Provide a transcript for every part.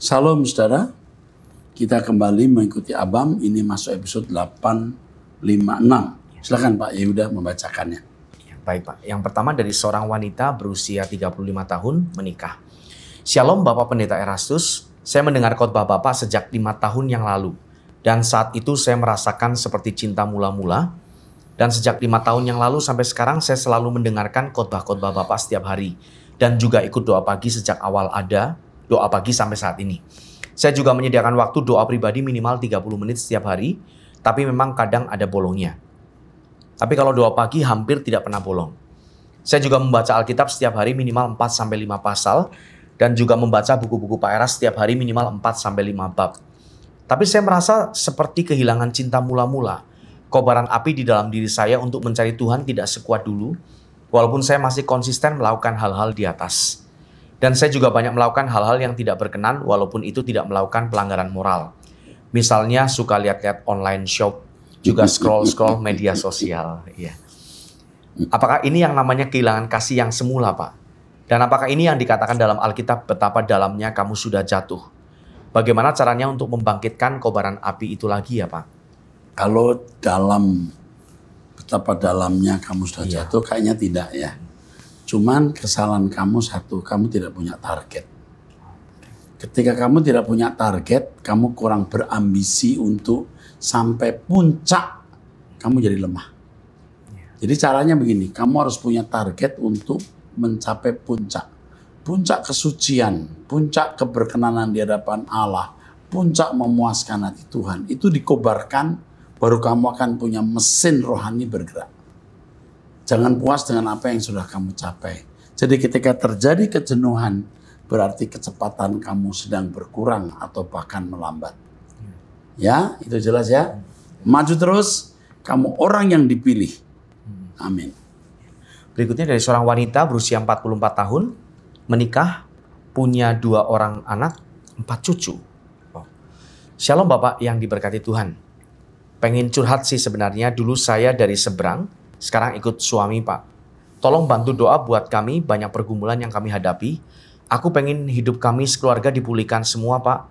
Salam saudara, kita kembali mengikuti Abam, ini masuk episode 856. Silakan Pak Yehuda membacakannya. Baik Pak, yang pertama dari seorang wanita berusia 35 tahun menikah. Shalom Bapak Pendeta Erastus, saya mendengar khotbah Bapak sejak 5 tahun yang lalu. Dan saat itu saya merasakan seperti cinta mula-mula. Dan sejak 5 tahun yang lalu sampai sekarang saya selalu mendengarkan khotbah-khotbah Bapak setiap hari. Dan juga ikut doa pagi sejak awal ada doa pagi sampai saat ini. Saya juga menyediakan waktu doa pribadi minimal 30 menit setiap hari, tapi memang kadang ada bolongnya. Tapi kalau doa pagi hampir tidak pernah bolong. Saya juga membaca Alkitab setiap hari minimal 4-5 pasal, dan juga membaca buku-buku Pak Eras setiap hari minimal 4-5 bab. Tapi saya merasa seperti kehilangan cinta mula-mula. Kobaran api di dalam diri saya untuk mencari Tuhan tidak sekuat dulu, walaupun saya masih konsisten melakukan hal-hal di atas. Dan saya juga banyak melakukan hal-hal yang tidak berkenan walaupun itu tidak melakukan pelanggaran moral. Misalnya suka lihat-lihat online shop, juga scroll-scroll media sosial. Ya. Apakah ini yang namanya kehilangan kasih yang semula, Pak? Dan apakah ini yang dikatakan dalam Alkitab betapa dalamnya kamu sudah jatuh? Bagaimana caranya untuk membangkitkan kobaran api itu lagi ya, Pak? Kalau betapa dalamnya kamu sudah jatuh, kayaknya tidak ya. Cuman kesalahan kamu satu, kamu tidak punya target. Ketika kamu tidak punya target, kamu kurang berambisi untuk sampai puncak, kamu jadi lemah. Jadi caranya begini, kamu harus punya target untuk mencapai puncak. Puncak kesucian, puncak keberkenanan di hadapan Allah, puncak memuaskan hati Tuhan. Itu dikobarkan, baru kamu akan punya mesin rohani bergerak. Jangan puas dengan apa yang sudah kamu capai. Jadi ketika terjadi kejenuhan, berarti kecepatan kamu sedang berkurang atau bahkan melambat. Ya, itu jelas ya. Maju terus, kamu orang yang dipilih. Amin. Berikutnya dari seorang wanita berusia 44 tahun, menikah, punya 2 orang anak, 4 cucu. Shalom Bapak yang diberkati Tuhan. Pengen curhat sih sebenarnya, dulu saya dari seberang, sekarang ikut suami Pak. Tolong bantu doa buat kami, banyak pergumulan yang kami hadapi. Aku pengen hidup kami sekeluarga dipulihkan semua Pak.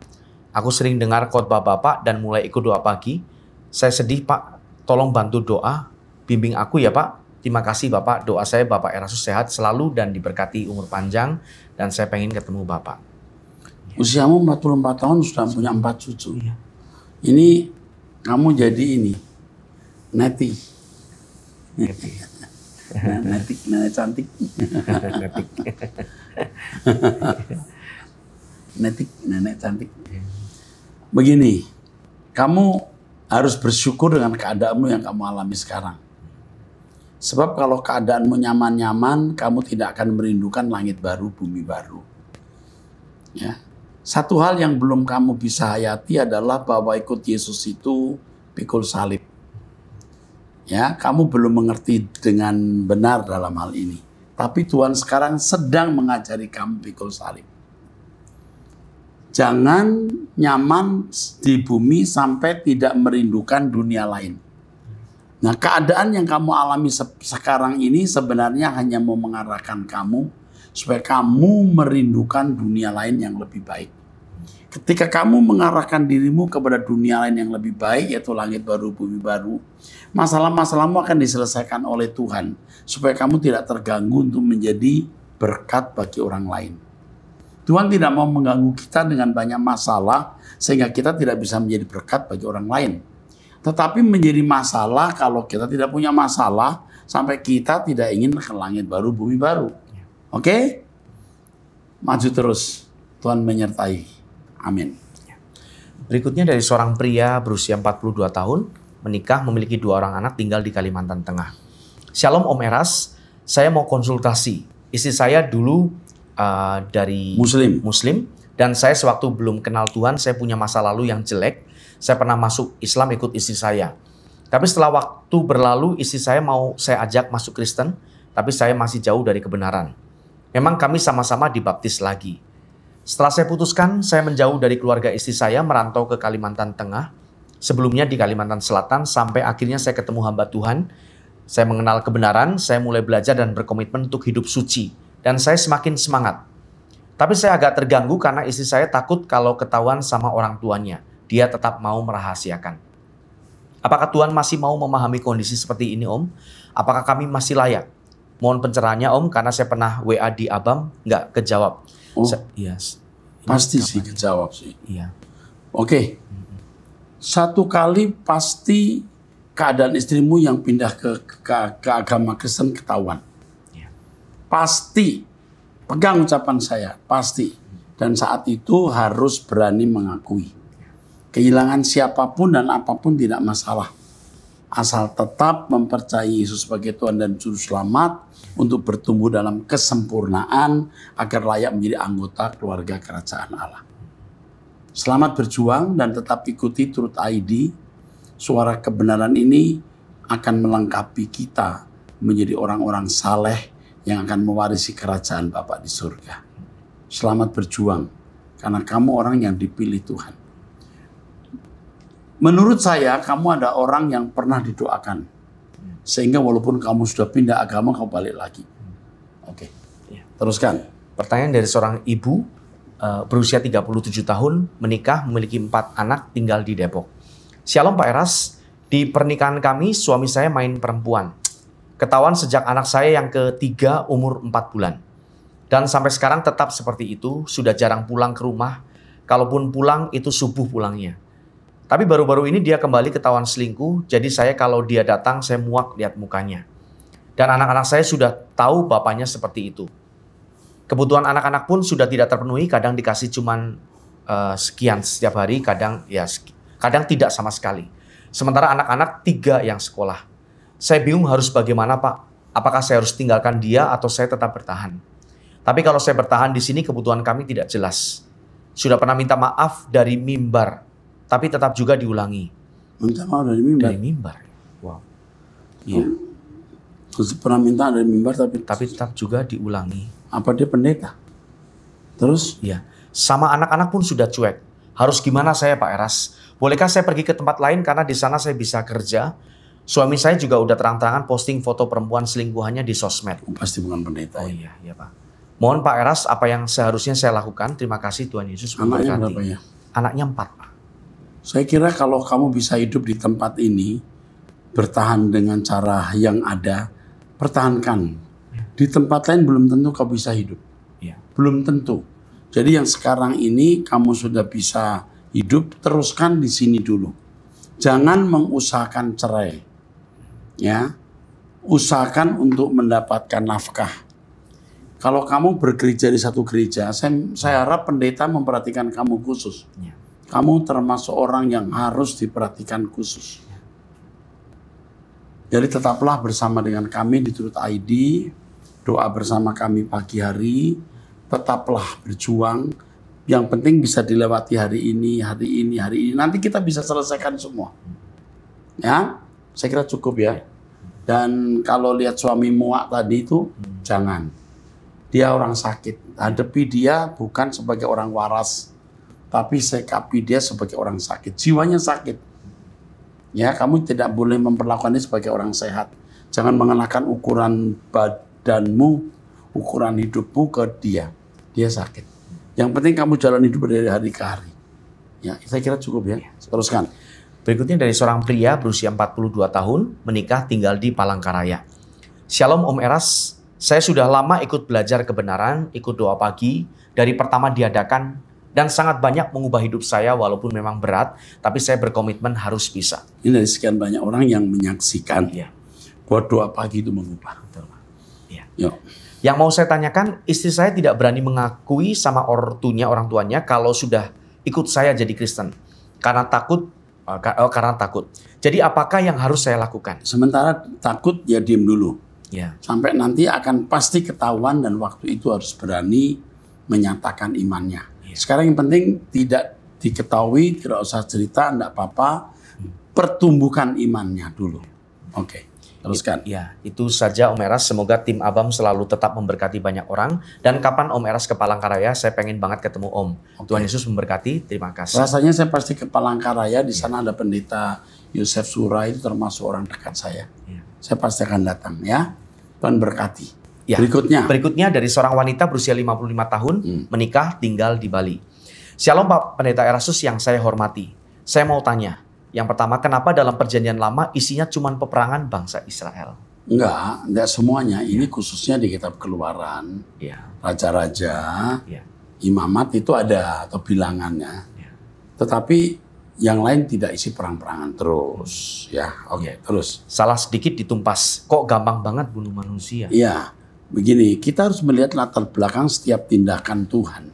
Aku sering dengar khotbah Bapak dan mulai ikut doa pagi. Saya sedih Pak, tolong bantu doa, bimbing aku ya Pak. Terima kasih Bapak, doa saya Bapak Erastus sehat selalu dan diberkati umur panjang. Dan saya pengen ketemu Bapak. Usiamu 44 tahun sudah punya 4 cucu. Ini kamu jadi ini, Neti. Nenek cantik. Nenek cantik. Begini, kamu harus bersyukur dengan keadaanmu yang kamu alami sekarang. Sebab kalau keadaanmu nyaman-nyaman, kamu tidak akan merindukan langit baru, bumi baru. Ya. Satu hal yang belum kamu bisa hayati adalah bahwa ikut Yesus itu pikul salib. Ya, kamu belum mengerti dengan benar dalam hal ini. Tapi Tuhan sekarang sedang mengajari kamu pikul salib. Jangan nyaman di bumi sampai tidak merindukan dunia lain. Nah, keadaan yang kamu alami sekarang ini sebenarnya hanya mau mengarahkan kamu supaya kamu merindukan dunia lain yang lebih baik. Ketika kamu mengarahkan dirimu kepada dunia lain yang lebih baik, yaitu langit baru, bumi baru, masalah-masalahmu akan diselesaikan oleh Tuhan, supaya kamu tidak terganggu untuk menjadi berkat bagi orang lain. Tuhan tidak mau mengganggu kita dengan banyak masalah, sehingga kita tidak bisa menjadi berkat bagi orang lain. Tetapi menjadi masalah kalau kita tidak punya masalah, sampai kita tidak ingin ke langit baru, bumi baru. Oke? Maju terus, Tuhan menyertai. Amin. Berikutnya dari seorang pria berusia 42 tahun, menikah, memiliki 2 orang anak, tinggal di Kalimantan Tengah. Shalom Om Eras, saya mau konsultasi. Istri saya dulu dari Muslim, dan saya sewaktu belum kenal Tuhan, saya punya masa lalu yang jelek. Saya pernah masuk Islam ikut istri saya. Tapi setelah waktu berlalu, istri saya mau saya ajak masuk Kristen, tapi saya masih jauh dari kebenaran. Memang kami sama-sama dibaptis lagi. Setelah saya putuskan, saya menjauh dari keluarga istri saya, merantau ke Kalimantan Tengah. Sebelumnya di Kalimantan Selatan, sampai akhirnya saya ketemu hamba Tuhan. Saya mengenal kebenaran, saya mulai belajar dan berkomitmen untuk hidup suci. Dan saya semakin semangat. Tapi saya agak terganggu karena istri saya takut kalau ketahuan sama orang tuanya. Dia tetap mau merahasiakan. Apakah Tuhan masih mau memahami kondisi seperti ini, Om? Apakah kami masih layak? Mohon pencerahannya, Om, karena saya pernah WA di Abang, nggak kejawab. Oh, Iya. pasti sih kejawab sih. Iya. Oke. Satu kali pasti keadaan istrimu yang pindah ke agama Kristen ketahuan. Iya. Pasti. Pegang ucapan saya, pasti. Dan saat itu harus berani mengakui. Kehilangan siapapun dan apapun tidak masalah. Asal tetap mempercayai Yesus sebagai Tuhan dan Juru Selamat untuk bertumbuh dalam kesempurnaan agar layak menjadi anggota keluarga kerajaan Allah. Selamat berjuang dan tetap ikuti Truth ID. Suara kebenaran ini akan melengkapi kita menjadi orang-orang saleh yang akan mewarisi kerajaan Bapa di surga. Selamat berjuang karena kamu orang yang dipilih Tuhan. Menurut saya, kamu ada orang yang pernah didoakan. Sehingga walaupun kamu sudah pindah agama, kamu balik lagi. Oke, teruskan. Pertanyaan dari seorang ibu berusia 37 tahun, menikah, memiliki 4 anak, tinggal di Depok. Shalom Pak Eras, di pernikahan kami suami saya main perempuan. Ketahuan sejak anak saya yang ketiga umur 4 bulan. Dan sampai sekarang tetap seperti itu, sudah jarang pulang ke rumah. Kalaupun pulang, itu subuh pulangnya. Tapi baru-baru ini dia kembali ketahuan selingkuh, jadi saya kalau dia datang, saya muak lihat mukanya. Dan anak-anak saya sudah tahu bapaknya seperti itu. Kebutuhan anak-anak pun sudah tidak terpenuhi, kadang dikasih cuman sekian setiap hari, kadang tidak sama sekali. Sementara anak-anak 3 yang sekolah. Saya bingung harus bagaimana, Pak. Apakah saya harus tinggalkan dia atau saya tetap bertahan? Tapi kalau saya bertahan di sini kebutuhan kami tidak jelas. Sudah pernah minta maaf dari mimbar, tapi tetap juga diulangi. Minta maaf dari mimbar? Dari mimbar. Wow. Iya. Pernah minta dari mimbar tapi tetap juga diulangi. Apa dia pendeta? Terus? Iya. Sama anak-anak pun sudah cuek. Harus gimana saya Pak Eras? Bolehkah saya pergi ke tempat lain karena di sana saya bisa kerja? Suami saya juga udah terang-terangan posting foto perempuan selingkuhannya di sosmed. Pasti bukan pendeta. Oh iya, iya Pak. Mohon Pak Eras, apa yang seharusnya saya lakukan? Terima kasih Tuhan Yesus memberkati. Anaknya berapa ya? Anaknya 4, Pak. Saya kira kalau kamu bisa hidup di tempat ini, bertahan dengan cara yang ada, pertahankan. Di tempat lain belum tentu kau bisa hidup. Ya. Belum tentu. Jadi yang sekarang ini kamu sudah bisa hidup, teruskan di sini dulu. Jangan mengusahakan cerai. Ya. Usahakan untuk mendapatkan nafkah. Kalau kamu bergereja di satu gereja, saya harap pendeta memperhatikan kamu khusus. Ya. Kamu termasuk orang yang harus diperhatikan khusus. Jadi tetaplah bersama dengan kami di Truth ID. Doa bersama kami pagi hari. Tetaplah berjuang. Yang penting bisa dilewati hari ini. Nanti kita bisa selesaikan semua. Ya, saya kira cukup ya. Dan kalau lihat suami muak tadi itu, jangan. Dia orang sakit. Hadapi dia bukan sebagai orang waras. Tapi sikapi dia sebagai orang sakit. Jiwanya sakit. Ya, kamu tidak boleh memperlakukan dia sebagai orang sehat. Jangan mengenakan ukuran badanmu, ukuran hidupmu ke dia. Dia sakit. Yang penting kamu jalan hidup dari hari ke hari. Ya, saya kira cukup ya. Teruskan. Berikutnya dari seorang pria berusia 42 tahun, menikah tinggal di Palangkaraya. Shalom Om Eras, saya sudah lama ikut belajar kebenaran, ikut doa pagi, dari pertama diadakan, dan sangat banyak mengubah hidup saya walaupun memang berat, tapi saya berkomitmen harus bisa. Ini dari sekian banyak orang yang menyaksikan bahwa doa pagi itu mengubah. Ya. Yuk. Yang mau saya tanyakan, istri saya tidak berani mengakui sama orang tuanya kalau sudah ikut saya jadi Kristen. Karena takut. Jadi apakah yang harus saya lakukan? Sementara takut ya diem dulu. Ya. Sampai nanti akan pasti ketahuan dan waktu itu harus berani menyatakan imannya. Sekarang yang penting tidak diketahui, tidak usah cerita, enggak apa-apa. Pertumbuhkan imannya dulu. Oke, teruskan. Ya, itu saja Om Eras. Semoga tim Abam selalu tetap memberkati banyak orang. Dan kapan Om Eras ke Palangkaraya, saya pengen banget ketemu Om. Tuhan Yesus memberkati, terima kasih. Rasanya saya pasti ke Palangkaraya, di sana ada pendeta Yosef Sura, itu termasuk orang dekat saya. Saya pasti akan datang ya. Tuhan berkati. Ya. Berikutnya dari seorang wanita berusia 55 tahun menikah tinggal di Bali. Shalom Pak Pendeta Erastus yang saya hormati. Saya mau tanya, yang pertama kenapa dalam perjanjian lama isinya cuma peperangan bangsa Israel? Enggak semuanya. Ini khususnya di kitab Keluaran. Ya. Raja-raja, Ya. imamat itu ada atau bilangannya. Ya. Tetapi yang lain tidak isi perang-perangan terus. Ya, oke, terus. Salah sedikit ditumpas. Kok gampang banget bunuh manusia? Iya. Begini, kita harus melihat latar belakang setiap tindakan Tuhan.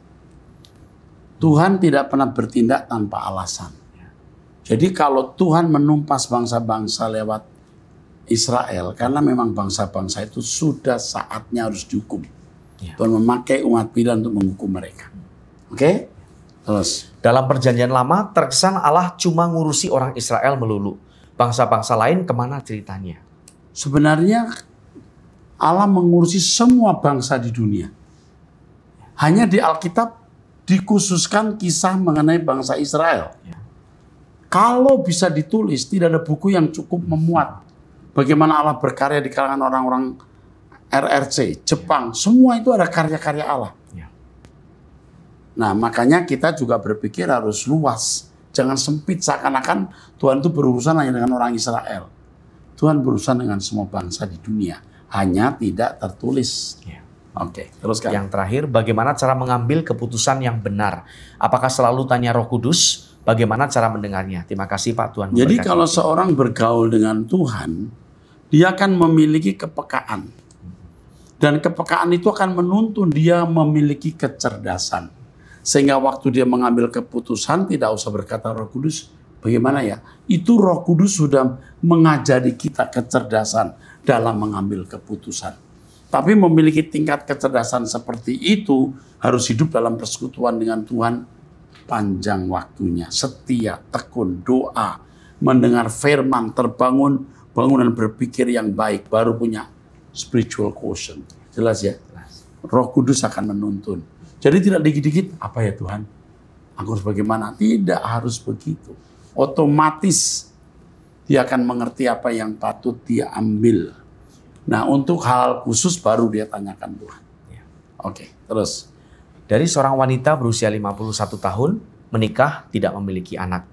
Tuhan tidak pernah bertindak tanpa alasan. Jadi kalau Tuhan menumpas bangsa-bangsa lewat Israel, karena memang bangsa-bangsa itu sudah saatnya harus dihukum. Tuhan memakai umat pilihan untuk menghukum mereka. Oke? Terus. Dalam perjanjian lama, terkesan Allah cuma ngurusi orang Israel melulu. Bangsa-bangsa lain kemana ceritanya? Sebenarnya Allah mengurusi semua bangsa di dunia. Hanya di Alkitab dikhususkan kisah mengenai bangsa Israel. Kalau bisa ditulis, tidak ada buku yang cukup memuat bagaimana Allah berkarya di kalangan orang-orang RRC, Jepang. Semua itu ada karya-karya Allah. Nah, makanya kita juga berpikir harus luas. Jangan sempit seakan-akan Tuhan itu berurusan hanya dengan orang Israel. Tuhan berurusan dengan semua bangsa di dunia. Hanya tidak tertulis. Oke, teruskan. Yang terakhir, bagaimana cara mengambil keputusan yang benar? Apakah selalu tanya Roh Kudus? Bagaimana cara mendengarnya? Terima kasih Pak Tuhan. Jadi kalau seorang bergaul dengan Tuhan, dia akan memiliki kepekaan. Dan kepekaan itu akan menuntun dia memiliki kecerdasan. Sehingga waktu dia mengambil keputusan tidak usah berkata Roh Kudus. Bagaimana ya? Itu Roh Kudus sudah mengajari kita kecerdasan dalam mengambil keputusan. Tapi memiliki tingkat kecerdasan seperti itu harus hidup dalam persekutuan dengan Tuhan panjang waktunya. Setia, tekun, doa, mendengar firman, terbangun, bangunan berpikir yang baik, baru punya spiritual quotient. Jelas ya? Roh Kudus akan menuntun. Jadi tidak dikit-dikit, apa ya Tuhan? Aku harus bagaimana? Tidak harus begitu. Otomatis dia akan mengerti apa yang patut dia ambil. Nah, untuk hal khusus baru dia tanyakan Tuhan. Oke, terus. Dari seorang wanita berusia 51 tahun, menikah, tidak memiliki anak.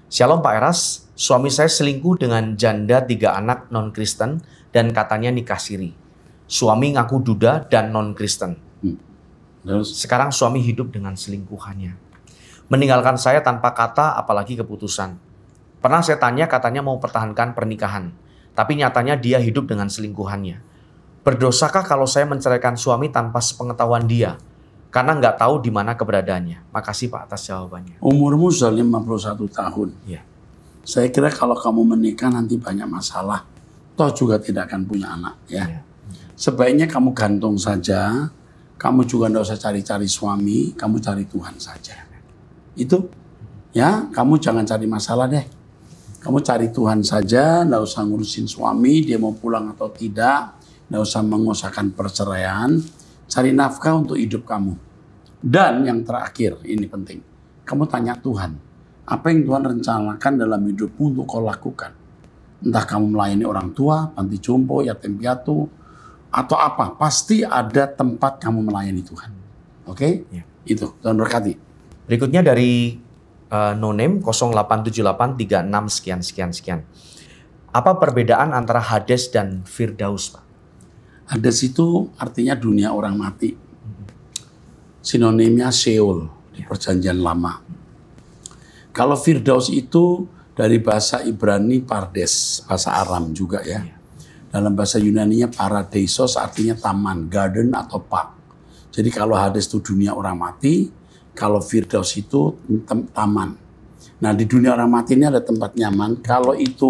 Shalom Pak Eras, suami saya selingkuh dengan janda 3 anak non-Kristen dan katanya nikah siri. Suami ngaku Duda dan non-Kristen. Sekarang suami hidup dengan selingkuhannya. Meninggalkan saya tanpa kata apalagi keputusan. Pernah saya tanya katanya mau pertahankan pernikahan. Tapi nyatanya dia hidup dengan selingkuhannya. Berdosakah kalau saya menceraikan suami tanpa sepengetahuan dia? Karena nggak tahu di mana keberadaannya. Makasih Pak atas jawabannya. Umurmu sudah 51 tahun. Ya. Saya kira kalau kamu menikah nanti banyak masalah. Toh juga tidak akan punya anak. Ya. Sebaiknya kamu gantung saja. Kamu juga nggak usah cari-cari suami. Kamu cari Tuhan saja. Itu. Ya, kamu jangan cari masalah deh. Kamu cari Tuhan saja, nggak usah ngurusin suami, dia mau pulang atau tidak, nggak usah mengusahakan perceraian, cari nafkah untuk hidup kamu. Dan yang terakhir, ini penting, kamu tanya Tuhan, apa yang Tuhan rencanakan dalam hidupmu untuk kau lakukan? Entah kamu melayani orang tua, panti jompo, yatim piatu, atau apa, pasti ada tempat kamu melayani Tuhan. Oke? Ya. Itu, Tuhan berkati. Berikutnya dari no name 087836 sekian. Apa perbedaan antara Hades dan Firdaus, Pak? Hades itu artinya dunia orang mati. Sinonimnya Sheol di Perjanjian Lama. Kalau Firdaus itu dari bahasa Ibrani Pardes, bahasa Aram juga ya. Dalam bahasa Yunaninya Paradeisos artinya taman, garden atau park. Jadi kalau Hades itu dunia orang mati, kalau Firdaus itu taman. Nah di dunia orang mati ini ada tempat nyaman. Kalau itu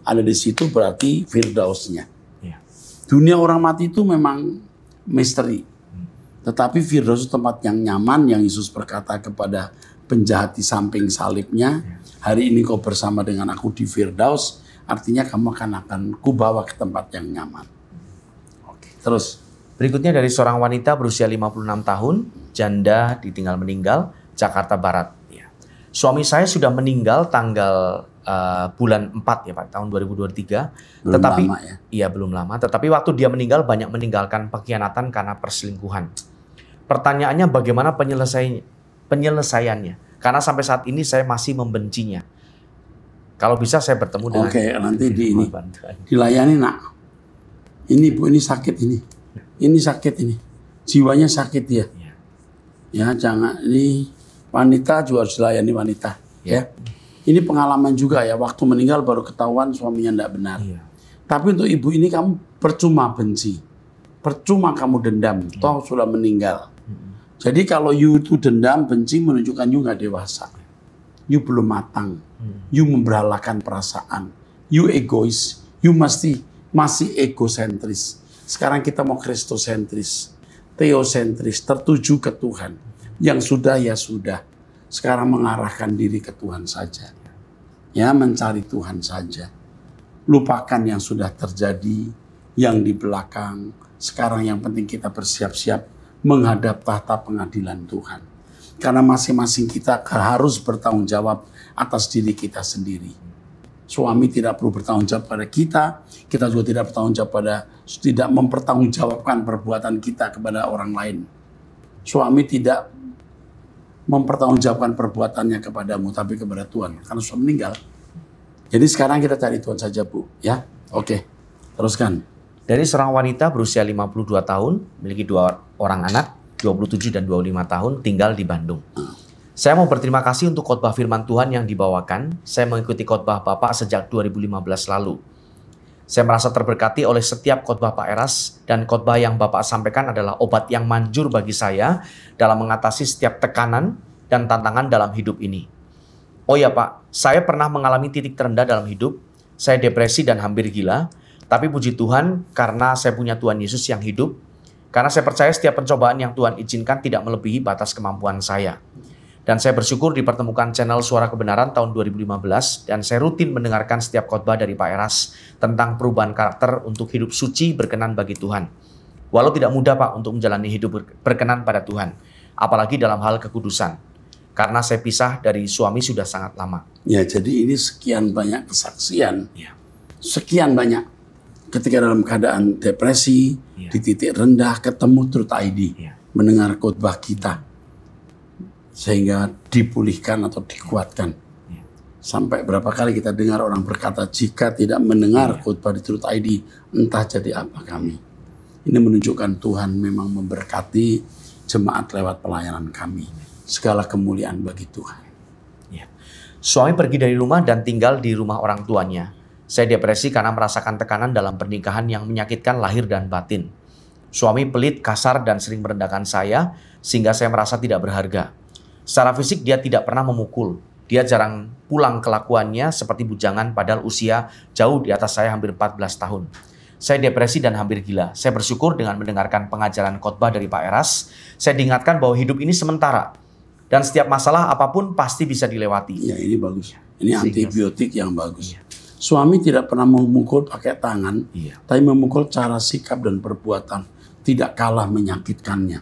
ada di situ berarti Firdausnya. Ya. Dunia orang mati itu memang misteri. Tetapi Firdaus itu tempat yang nyaman yang Yesus berkata kepada penjahat di samping salibnya. Hari ini kau bersama dengan aku di Firdaus. Artinya kamu akan kubawa ke tempat yang nyaman. Oke, terus. Berikutnya dari seorang wanita berusia 56 tahun, janda ditinggal meninggal, Jakarta Barat. Ya. Suami saya sudah meninggal tanggal bulan 4 ya Pak, tahun 2023. Belum Tetapi lama ya. iya belum lama. Tetapi waktu dia meninggal banyak meninggalkan pengkhianatan karena perselingkuhan. Pertanyaannya bagaimana penyelesaiannya? Karena sampai saat ini saya masih membencinya. Kalau bisa saya bertemu dengan. Oke, nanti dilayani nak. Ini Bu, ini sakit ini. Ini sakit ini. Jiwanya sakit dia. Ya, jangan, ini wanita juga harus dilayani wanita. Ya. Ini pengalaman juga ya, waktu meninggal baru ketahuan suaminya tidak benar. Tapi untuk ibu ini kamu percuma benci. Percuma kamu dendam, toh sudah meninggal. Jadi kalau you itu dendam, benci menunjukkan you nggak dewasa. You belum matang. You memberhalakan perasaan. You egois. You masih egosentris. Sekarang kita mau kristosentris. Teosentris, tertuju ke Tuhan. Yang sudah ya sudah. Sekarang mengarahkan diri ke Tuhan saja. Ya, mencari Tuhan saja. Lupakan yang sudah terjadi, yang di belakang. Sekarang yang penting kita bersiap-siap menghadap tahta pengadilan Tuhan. Karena masing-masing kita harus bertanggung jawab atas diri kita sendiri. Suami tidak perlu bertanggung jawab pada kita juga tidak bertanggung jawab tidak mempertanggungjawabkan perbuatan kita kepada orang lain. Suami tidak mempertanggungjawabkan perbuatannya kepadamu, tapi kepada Tuhan, karena sudah meninggal. Jadi sekarang kita cari Tuhan saja, Bu. Ya, oke. Teruskan. Dari seorang wanita berusia 52 tahun, memiliki 2 orang anak, 27 dan 25 tahun, tinggal di Bandung. Saya mau berterima kasih untuk khotbah firman Tuhan yang dibawakan. Saya mengikuti khotbah Bapak sejak 2015 lalu. Saya merasa terberkati oleh setiap khotbah Pak Eras, dan khotbah yang Bapak sampaikan adalah obat yang manjur bagi saya dalam mengatasi setiap tekanan dan tantangan dalam hidup ini. Oh ya Pak, saya pernah mengalami titik terendah dalam hidup. Saya depresi dan hampir gila. Tapi puji Tuhan karena saya punya Tuhan Yesus yang hidup. Karena saya percaya setiap pencobaan yang Tuhan izinkan tidak melebihi batas kemampuan saya. Dan saya bersyukur dipertemukan channel Suara Kebenaran tahun 2015 dan saya rutin mendengarkan setiap khotbah dari Pak Eras tentang perubahan karakter untuk hidup suci berkenan bagi Tuhan. Walau tidak mudah Pak untuk menjalani hidup berkenan pada Tuhan, apalagi dalam hal kekudusan. Karena saya pisah dari suami sudah sangat lama. Ya, jadi ini sekian banyak kesaksian. Sekian banyak ketika dalam keadaan depresi, di titik rendah ketemu Truth ID, mendengar khotbah kita. Sehingga dipulihkan atau dikuatkan. Sampai berapa kali kita dengar orang berkata, jika tidak mendengar khotbah di Truth ID, entah jadi apa kami. Ini menunjukkan Tuhan memang memberkati jemaat lewat pelayanan kami. Segala kemuliaan bagi Tuhan. Suami pergi dari rumah dan tinggal di rumah orang tuanya. Saya depresi karena merasakan tekanan dalam pernikahan yang menyakitkan lahir dan batin. Suami pelit, kasar, dan sering merendahkan saya, sehingga saya merasa tidak berharga. Secara fisik dia tidak pernah memukul. Dia jarang pulang kelakuannya seperti bujangan padahal usia jauh di atas saya hampir 14 tahun. Saya depresi dan hampir gila. Saya bersyukur dengan mendengarkan pengajaran khotbah dari Pak Eras. Saya diingatkan bahwa hidup ini sementara. Dan setiap masalah apapun pasti bisa dilewati. Ya, ini bagus. Ini antibiotik yang bagus. Suami tidak pernah memukul pakai tangan, tapi memukul cara sikap dan perbuatan. Tidak kalah menyakitkannya.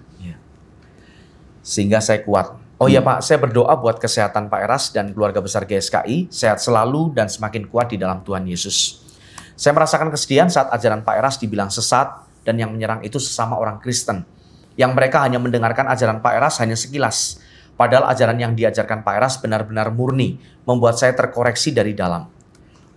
Sehingga saya kuat. Oh ya Pak, saya berdoa buat kesehatan Pak Eras dan keluarga besar GSKI, sehat selalu dan semakin kuat di dalam Tuhan Yesus. Saya merasakan kesedihan saat ajaran Pak Eras dibilang sesat dan yang menyerang itu sesama orang Kristen. Yang mereka hanya mendengarkan ajaran Pak Eras hanya sekilas. Padahal ajaran yang diajarkan Pak Eras benar-benar murni, membuat saya terkoreksi dari dalam.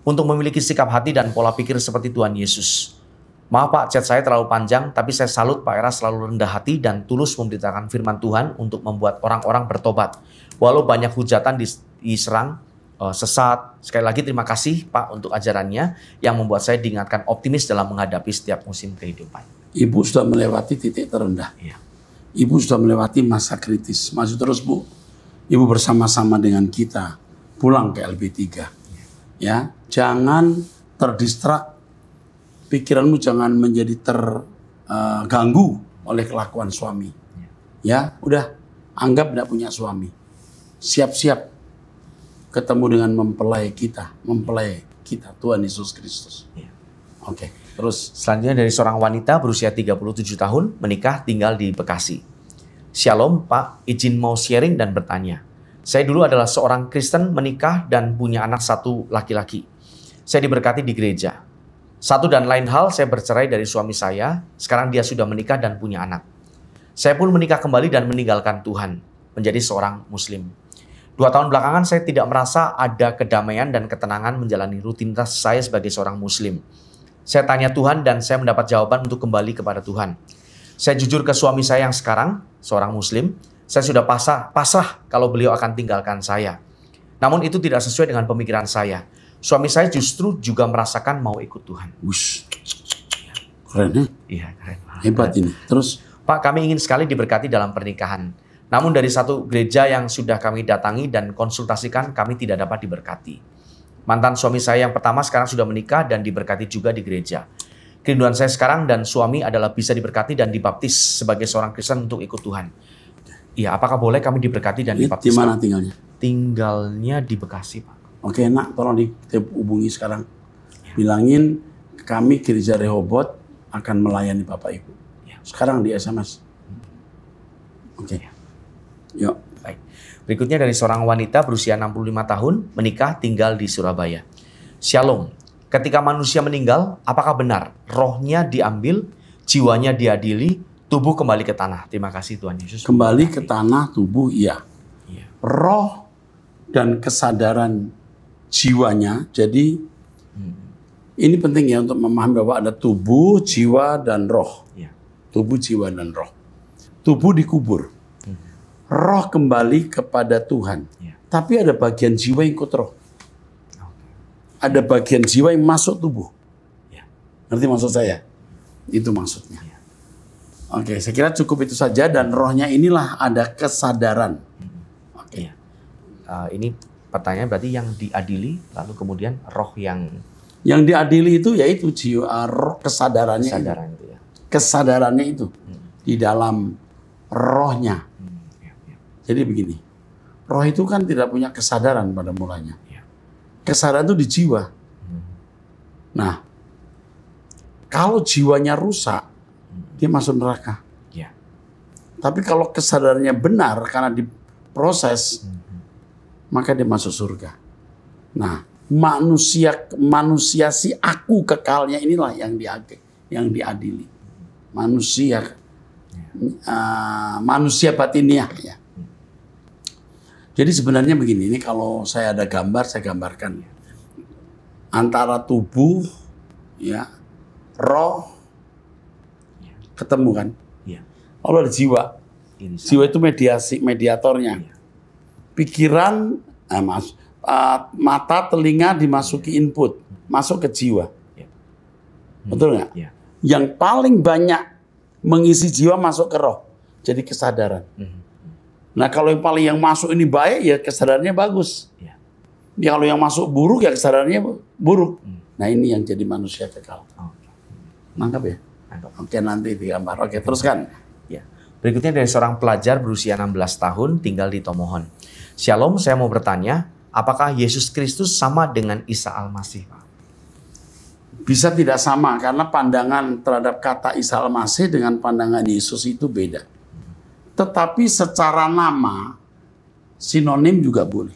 Untuk memiliki sikap hati dan pola pikir seperti Tuhan Yesus. Maaf Pak, chat saya terlalu panjang, tapi saya salut Pak Eras selalu rendah hati dan tulus memberitakan firman Tuhan untuk membuat orang-orang bertobat. Walau banyak hujatan diserang, sesat. Sekali lagi terima kasih Pak untuk ajarannya yang membuat saya diingatkan optimis dalam menghadapi setiap musim kehidupan. Ibu sudah melewati titik terendah. Ibu sudah melewati masa kritis. Maju terus Bu. Ibu bersama-sama dengan kita pulang ke LB3. Ya, jangan terdistrak. Pikiranmu jangan menjadi terganggu oleh kelakuan suami. Ya, udah anggap tidak punya suami. Siap-siap ketemu dengan mempelai kita Tuhan Yesus Kristus. Oke, terus selanjutnya dari seorang wanita berusia 37 tahun menikah tinggal di Bekasi. Shalom Pak, izin mau sharing dan bertanya. Saya dulu adalah seorang Kristen menikah dan punya anak satu laki-laki. Saya diberkati di gereja. Satu dan lain hal, saya bercerai dari suami saya. Sekarang dia sudah menikah dan punya anak. Saya pun menikah kembali dan meninggalkan Tuhan, menjadi seorang Muslim. 2 tahun belakangan saya tidak merasa ada kedamaian dan ketenangan menjalani rutinitas saya sebagai seorang Muslim. Saya tanya Tuhan dan saya mendapat jawaban untuk kembali kepada Tuhan. Saya jujur ke suami saya yang sekarang, seorang Muslim. Saya sudah pasrah kalau beliau akan tinggalkan saya. Namun itu tidak sesuai dengan pemikiran saya. Suami saya justru juga merasakan mau ikut Tuhan. Wush. Keren ya? Iya, keren. Hebat ini. Terus? Pak, kami ingin sekali diberkati dalam pernikahan. Namun dari satu gereja yang sudah kami datangi dan konsultasikan, kami tidak dapat diberkati. Mantan suami saya yang pertama sekarang sudah menikah dan diberkati juga di gereja. Kerinduan saya sekarang dan suami adalah bisa diberkati dan dibaptis sebagai seorang Kristen untuk ikut Tuhan. Iya, apakah boleh kami diberkati dan dibaptis? Di mana tinggalnya? Tinggalnya di Bekasi, Pak. Oke, nak, tolong dihubungi sekarang. Bilangin kami Gereja Rehoboth akan melayani Bapak Ibu. Sekarang di SMS. Oke. Yuk. Baik. Berikutnya dari seorang wanita berusia 65 tahun, menikah, tinggal di Surabaya. Shalom. Ketika manusia meninggal, apakah benar rohnya diambil, jiwanya diadili, tubuh kembali ke tanah? Terima kasih Tuhan Yesus. Kembali ke tanah, tubuh, iya. Roh dan kesadaran jiwanya. Jadi ini penting ya untuk memahami bahwa ada tubuh, jiwa, dan roh. Tubuh, jiwa, dan roh. Tubuh dikubur. Roh kembali kepada Tuhan. Tapi ada bagian jiwa yang ikut roh. Ada bagian jiwa yang masuk tubuh. Ngerti maksud saya? Itu maksudnya. Oke, saya kira cukup itu saja. Dan rohnya inilah ada kesadaran. Oke. Ini pertanyaan berarti yang diadili, lalu kemudian roh yang... Yang diadili itu yaitu jiwa, roh, kesadarannya. Kesadaran itu ya. Kesadarannya itu. Di dalam rohnya. Jadi begini, roh itu kan tidak punya kesadaran pada mulanya. Kesadaran itu di jiwa. Nah, kalau jiwanya rusak, dia masuk neraka. Tapi kalau kesadarannya benar karena diproses, maka dia masuk surga. Nah, manusia si aku kekalnya inilah yang diadili. Manusia batiniah ya. Jadi sebenarnya begini, ini kalau saya ada gambar, saya gambarkan antara tubuh, ya, roh, ketemu kan? Lalu ada jiwa. Jiwa itu mediatornya. Pikiran, mata, telinga dimasuki input, masuk ke jiwa. Betul nggak? Yang paling banyak mengisi jiwa masuk ke roh, jadi kesadaran. Nah kalau yang masuk ini baik ya kesadarannya bagus. Ya kalau yang masuk buruk ya kesadarannya buruk. Nah ini yang jadi manusia kekal. Nangkap ya? Oke nanti digambar. Oke teruskan. Ya. Berikutnya dari seorang pelajar berusia 16 tahun tinggal di Tomohon. Shalom, saya mau bertanya, apakah Yesus Kristus sama dengan Isa Al-Masih, Pak? Bisa tidak sama karena pandangan terhadap kata Isa Al-Masih dengan pandangan Yesus itu beda. Tetapi secara nama sinonim juga boleh.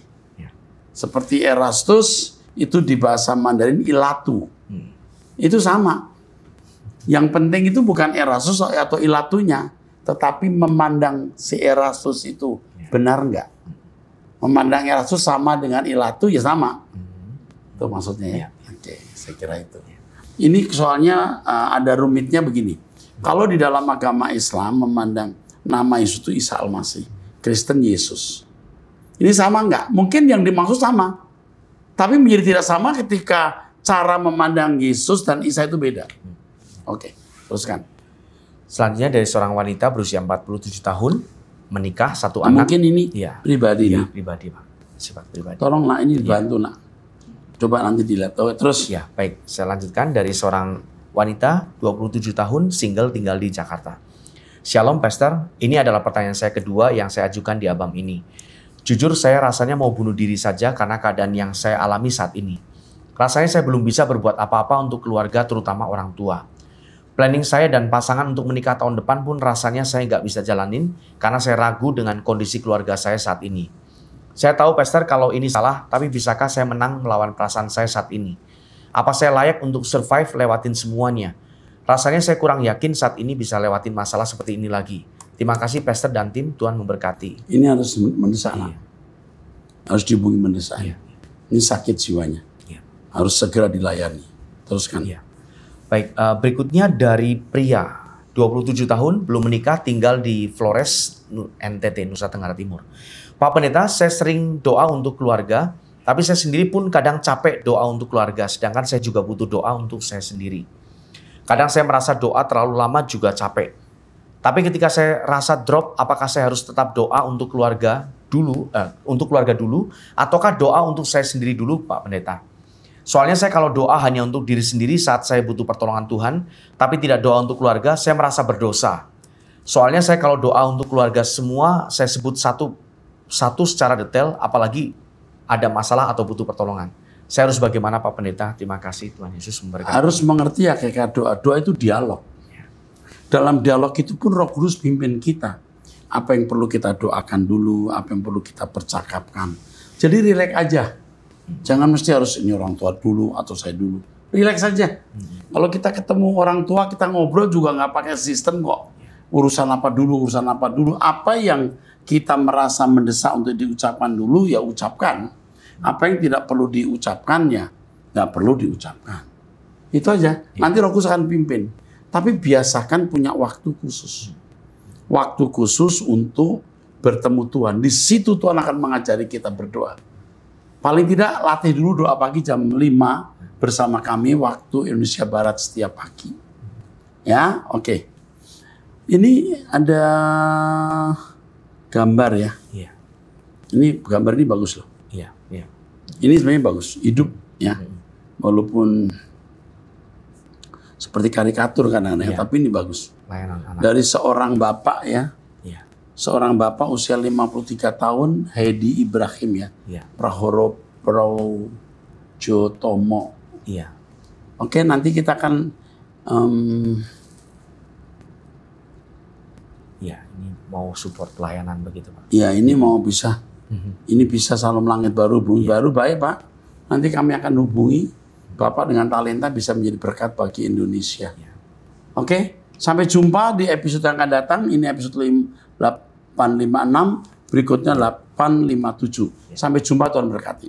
Seperti Erastus itu di bahasa Mandarin Ilatu. Itu sama. Yang penting itu bukan Erastus atau Ilatunya, tetapi memandang si Erastus itu benar enggak? Memandang Erastus sama dengan Ilatu ya sama. Itu maksudnya ya. Oke, saya kira itu. Ini soalnya ada rumitnya begini. Kalau di dalam agama Islam memandang nama Yesus itu Isa Al-Masih, Kristen Yesus. Ini sama enggak? Mungkin yang dimaksud sama. Tapi menjadi tidak sama ketika cara memandang Yesus dan Isa itu beda. Oke, teruskan. Selanjutnya dari seorang wanita berusia 47 tahun, menikah, satu anak. Mungkin ini pribadi. Ya, pribadi, Pak. Sifat pribadi. Tolong nak, ini dibantu nak. Coba nanti dilihat. Terus. Ya, baik. Saya lanjutkan dari seorang wanita 27 tahun, single tinggal di Jakarta. Shalom Pastor, ini adalah pertanyaan saya kedua yang saya ajukan di album ini. Jujur saya rasanya mau bunuh diri saja karena keadaan yang saya alami saat ini. Rasanya saya belum bisa berbuat apa-apa untuk keluarga terutama orang tua. Planning saya dan pasangan untuk menikah tahun depan pun rasanya saya nggak bisa jalanin karena saya ragu dengan kondisi keluarga saya saat ini. Saya tahu Pastor kalau ini salah, tapi bisakah saya menang melawan perasaan saya saat ini? Apa saya layak untuk survive lewatin semuanya? Rasanya saya kurang yakin saat ini bisa lewatin masalah seperti ini lagi. Terima kasih Pastor dan tim, Tuhan memberkati. Ini harus mendesak. Iya. Harus dihubungi mendesak. Iya. Ini sakit jiwanya. Iya. Harus segera dilayani. Teruskan. Iya. Baik, berikutnya dari pria 27 tahun, belum menikah, tinggal di Flores, NTT, Nusa Tenggara Timur. Pak Pendeta, saya sering doa untuk keluarga, tapi saya sendiri pun kadang capek doa untuk keluarga, sedangkan saya juga butuh doa untuk saya sendiri. Kadang saya merasa doa terlalu lama juga capek. Tapi ketika saya rasa drop, apakah saya harus tetap doa untuk keluarga dulu, ataukah doa untuk saya sendiri dulu, Pak Pendeta? Soalnya saya kalau doa hanya untuk diri sendiri saat saya butuh pertolongan Tuhan, tapi tidak doa untuk keluarga, saya merasa berdosa. Soalnya saya kalau doa untuk keluarga semua, saya sebut satu secara detail, apalagi ada masalah atau butuh pertolongan. Saya harus bagaimana Pak Pendeta? Terima kasih, Tuhan Yesus memberkati. Harus mengerti ya kayak doa. Doa itu dialog. Dalam dialog itu pun Roh Kudus pimpin kita. Apa yang perlu kita doakan dulu, apa yang perlu kita percakapkan. Jadi rileks aja. Jangan mesti harus ini orang tua dulu atau saya dulu. Rileks saja. Kalau kita ketemu orang tua, kita ngobrol juga nggak pakai sistem kok. Urusan apa dulu. Apa yang kita merasa mendesak untuk diucapkan dulu, ya ucapkan. Apa yang tidak perlu diucapkan, ya nggak perlu diucapkan. Itu aja. Nanti Roh Kudus akan pimpin. Tapi biasakan punya waktu khusus. Waktu khusus untuk bertemu Tuhan. Di situ Tuhan akan mengajari kita berdoa. Paling tidak latih dulu doa pagi jam 5 bersama kami waktu Indonesia Barat setiap pagi. Ya, oke. Ini ada gambar ya. Iya. Ini gambar ini bagus loh. Iya, iya. Ini sebenarnya bagus, hidup ya. Walaupun seperti karikatur kan aneh, tapi ini bagus. Layanan anak. Dari seorang bapak ya. Iya. Seorang bapak usia 53 tahun, Hedi Ibrahim ya. Iya. Prahoro Projotomo. Iya. Oke, nanti kita akan Iya, ini mau support pelayanan begitu, Pak. ya ini mau bisa. Ini bisa Salam Langit Baru, hubungi baru, baik Pak. Nanti kami akan hubungi Bapak dengan talenta bisa menjadi berkat bagi Indonesia. Oke, sampai jumpa di episode yang akan datang. Ini episode 856, berikutnya 857. Sampai jumpa, Tuhan berkati.